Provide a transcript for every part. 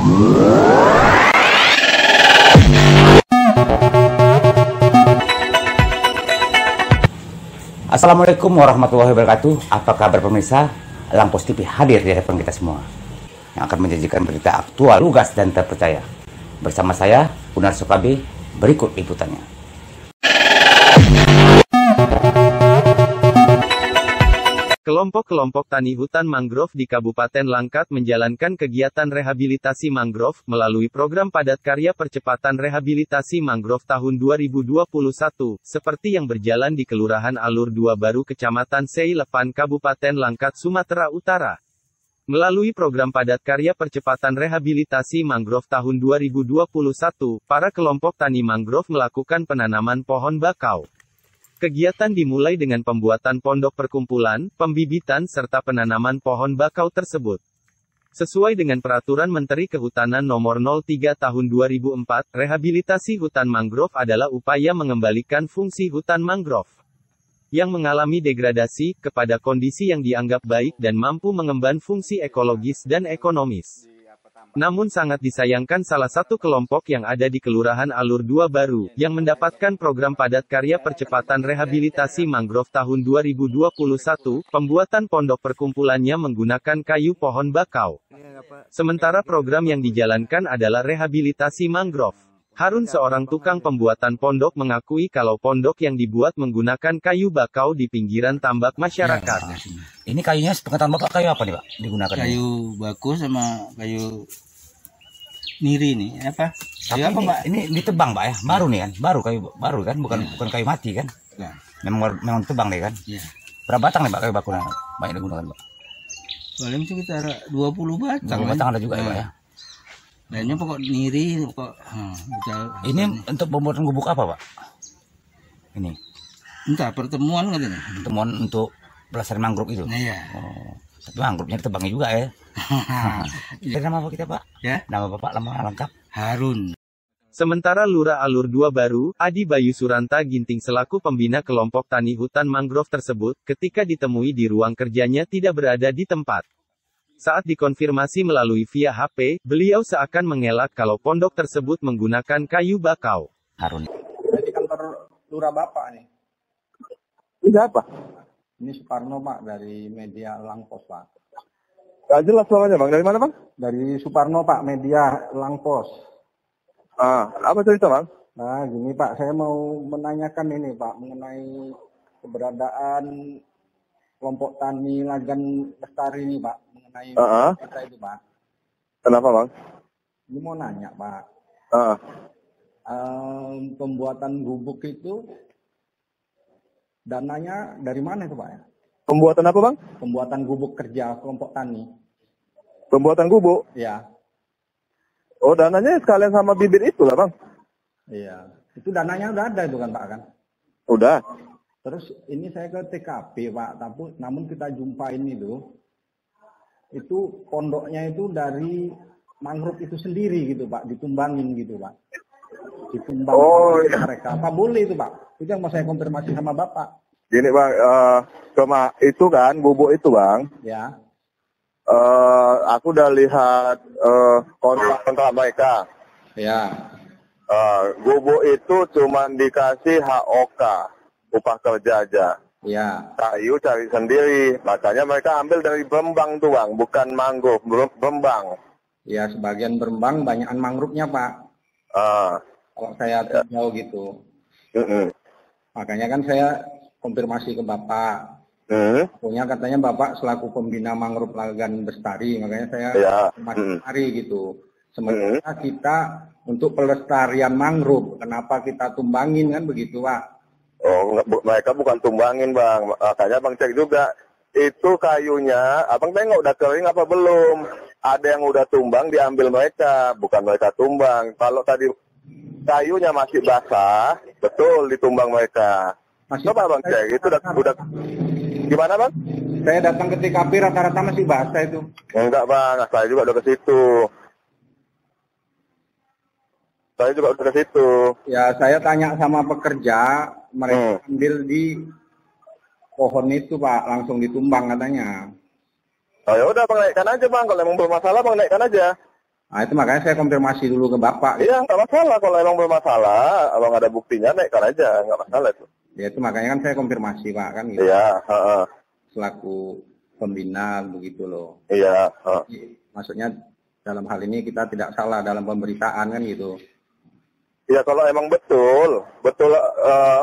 Assalamualaikum warahmatullahi wabarakatuh. Apa kabar pemirsa? Lampos TV hadir di hadapan kita semua yang akan menjanjikan berita aktual, lugas, dan terpercaya. Bersama saya, Unar Sokabi. Berikut liputannya. Kelompok-kelompok tani hutan mangrove di Kabupaten Langkat menjalankan kegiatan rehabilitasi mangrove melalui program padat karya percepatan rehabilitasi mangrove tahun 2021, seperti yang berjalan di Kelurahan Alur 2 Baru Kecamatan Seilepan Kabupaten Langkat, Sumatera Utara. Melalui program padat karya percepatan rehabilitasi mangrove tahun 2021, para kelompok tani mangrove melakukan penanaman pohon bakau. Kegiatan dimulai dengan pembuatan pondok perkumpulan, pembibitan serta penanaman pohon bakau tersebut. Sesuai dengan Peraturan Menteri Kehutanan Nomor 03 Tahun 2004, rehabilitasi hutan mangrove adalah upaya mengembalikan fungsi hutan mangrove yang mengalami degradasi kepada kondisi yang dianggap baik dan mampu mengemban fungsi ekologis dan ekonomis. Namun sangat disayangkan salah satu kelompok yang ada di Kelurahan Alur 2 Baru, yang mendapatkan program padat karya percepatan rehabilitasi mangrove tahun 2021, pembuatan pondok perkumpulannya menggunakan kayu pohon bakau. Sementara program yang dijalankan adalah rehabilitasi mangrove. Harun, seorang tukang pembuatan pondok, mengakui kalau pondok yang dibuat menggunakan kayu bakau di pinggiran tambak masyarakat. Ini kayunya, sepengetahuan Bapak, kayu apa nih Pak digunakan? Kayu baku sama kayu niri nih, apa? Kayu apa, Pak? Ini ditebang Pak ya? Baru nih kan? Baru kan? Bukan kayu mati kan? Ya. Memang tebang nih kan? Ya. Berapa batang nih Pak kayu baku banyak digunakan Pak? Paling sekitar 20 batang. 20 batang ada juga ya Pak ya? Lainnya pokok niri, pokok ini untuk pembuatan gubuk apa Pak? Ini? Entah, pertemuan katanya. Pertemuan untuk pelestarian mangrove itu? Iya. Oh, tapi mangrove-nya ditebangnya juga ya? Nama apa kita Pak? Ya? Nama Bapak, nama lengkap? Harun. Sementara Lurah Alur 2 Baru, Adi Bayu Suranta Ginting selaku pembina kelompok tani hutan mangrove tersebut, ketika ditemui di ruang kerjanya tidak berada di tempat. Saat dikonfirmasi melalui via HP, beliau seakan mengelak kalau pondok tersebut menggunakan kayu bakau. Harun. Di kantor Lurah Bapak nih. Ini apa? Ini Suparno Pak, dari media Langpos Pak. Gak jelas namanya Bang, dari mana Bang? Dari Suparno Pak, media Langpos. Apa cerita Bang? Nah gini Pak, saya mau menanyakan ini Pak, mengenai keberadaan kelompok tani Lagan Lestari ini Pak, mengenai kita itu Pak. Kenapa Bang? Ini mau nanya Pak. Pembuatan gubuk itu dananya dari mana itu Pak ya? Pembuatan apa Bang? Pembuatan gubuk kerja kelompok tani. Pembuatan gubuk? Iya. Oh, dananya sekalian sama bibit itu lah Bang. Iya. Itu dananya udah ada itu kan Pak kan? Udah. Terus ini saya ke TKP Pak, tapi namun kita jumpain itu pondoknya itu dari mangrove itu sendiri gitu Pak, ditumbangin gitu Pak. Ditumbang iya. Mereka. Apa boleh itu Pak? Itu yang mau saya konfirmasi sama Bapak. Gini Bang, cuma itu kan, gubuk itu Bang. Ya. Aku udah lihat kontrak mereka. Ya. Gubuk itu cuma dikasih HOK, upah kerja aja. Ya. Kayu cari sendiri, makanya mereka ambil dari Brembang tuh Bang, bukan mangrove, Brembang. Ya, sebagian Brembang banyakan mangrove-nya Pak. Kalau saya tahu gitu. Makanya kan saya konfirmasi ke Bapak. Punya katanya Bapak selaku pembina mangrove Lagan Lestari, makanya saya hari gitu. Sementara kita untuk pelestarian mangrove, kenapa kita tumbangin kan begitu Pak? Oh, mereka bukan tumbangin Bang, makanya Bang cek juga. Itu kayunya, Abang tengok udah kering apa belum? Ada yang udah tumbang diambil mereka, bukan mereka tumbang. Kalau tadi kayunya masih basah, betul ditumbang mereka. Coba Bang cek, itu udah gimana Bang? Saya datang ke TKP rata-rata masih basah itu. Enggak Bang, saya juga udah ke situ. Saya juga udah ke situ. Ya, saya tanya sama pekerja, mereka ambil di pohon itu Pak, langsung ditumbang katanya. Oh ya udah Bang, naikkan aja Bang, kalau memang bermasalah Bang naikkan aja. Nah, itu makanya saya konfirmasi dulu ke Bapak. Iya, nggak masalah. Kalau emang bermasalah, abang ada buktinya, naikkan aja. Nggak masalah itu. Ya, itu makanya kan saya konfirmasi, Pak. Kan gitu. Iya, Selaku pembina, begitu loh. Iya. Maksudnya, dalam hal ini kita tidak salah dalam pemberitaan, kan gitu. Iya, kalau emang betul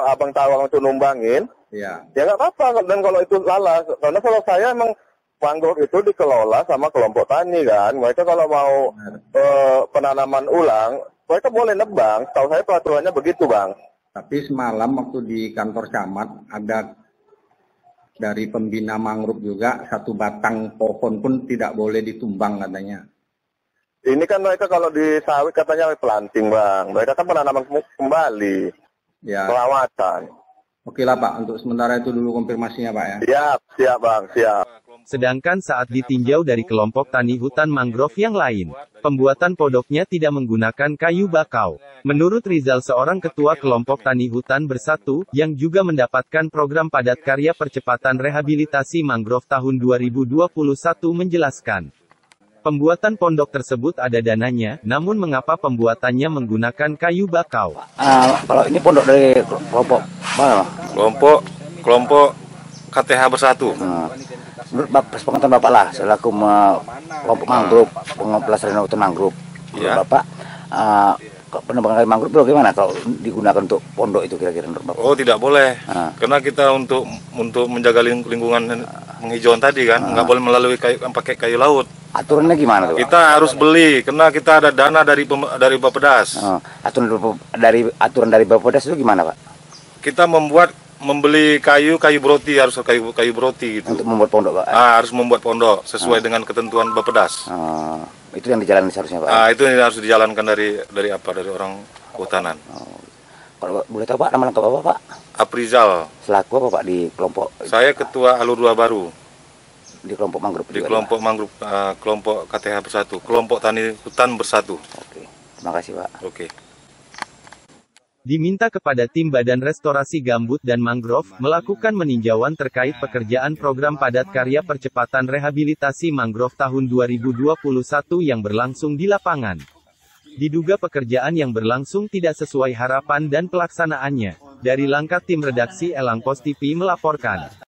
abang tahu abang itu numbangin, Iya. ya nggak apa-apa. Dan kalau itu salah, karena kalau saya emang mangrove itu dikelola sama kelompok tani kan. Mereka kalau mau penanaman ulang, mereka boleh nebang. Tahu saya peraturannya begitu, Bang. Tapi semalam waktu di kantor camat ada dari pembina mangrove juga, satu batang pohon pun tidak boleh ditumbang katanya. Ini kan mereka kalau di sawit katanya planting, Bang. Mereka kan penanaman kembali. Ya. Perawatan. Oke lah Pak, untuk sementara itu dulu konfirmasinya Pak ya. Siap Bang, siap. Sedangkan saat ditinjau dari kelompok tani hutan mangrove yang lain, pembuatan pondoknya tidak menggunakan kayu bakau. Menurut Rizal, seorang ketua kelompok tani hutan bersatu, yang juga mendapatkan program padat karya percepatan rehabilitasi mangrove tahun 2021 menjelaskan, pembuatan pondok tersebut ada dananya, namun mengapa pembuatannya menggunakan kayu bakau? Kalau ini pondok dari kelompok mana? Kelompok KTH Bersatu. Menurut sepengetahuan Bapak lah, selaku kelompok mangrove, pelestarian hutan mangrove. Ya. Bapak, penebangan mangrove itu bagaimana kalau digunakan untuk pondok itu kira-kira menurut Bapak? Oh, tidak boleh. Karena kita untuk menjaga lingkungan penghijauan tadi kan, nggak boleh melalui pakai kayu laut. Aturannya gimana tuh? Kita harus beli karena kita ada dana dari Bappedas. Aturan dari Bappedas itu gimana Pak? Kita membeli kayu broti, harus kayu broti gitu. Untuk membuat pondok Pak? Harus membuat pondok sesuai dengan ketentuan Bappedas. Itu yang dijalankan seharusnya Pak? Itu yang harus dijalankan dari orang kehutanan. Kalau boleh tahu Pak, nama lengkap apa Pak? Aprizal. Selaku apa Pak di kelompok? Saya ketua Alur 2 Baru. Di kelompok mangrove? Di kelompok mangrove, kelompok KTH Bersatu, kelompok tani hutan bersatu. Oke, terima kasih Pak. Oke. Diminta kepada tim Badan Restorasi Gambut dan Mangrove melakukan meninjauan terkait pekerjaan program padat karya percepatan rehabilitasi mangrove tahun 2021 yang berlangsung di lapangan. Diduga pekerjaan yang berlangsung tidak sesuai harapan dan pelaksanaannya. Dari Langkat, tim redaksi Elang Post TV melaporkan.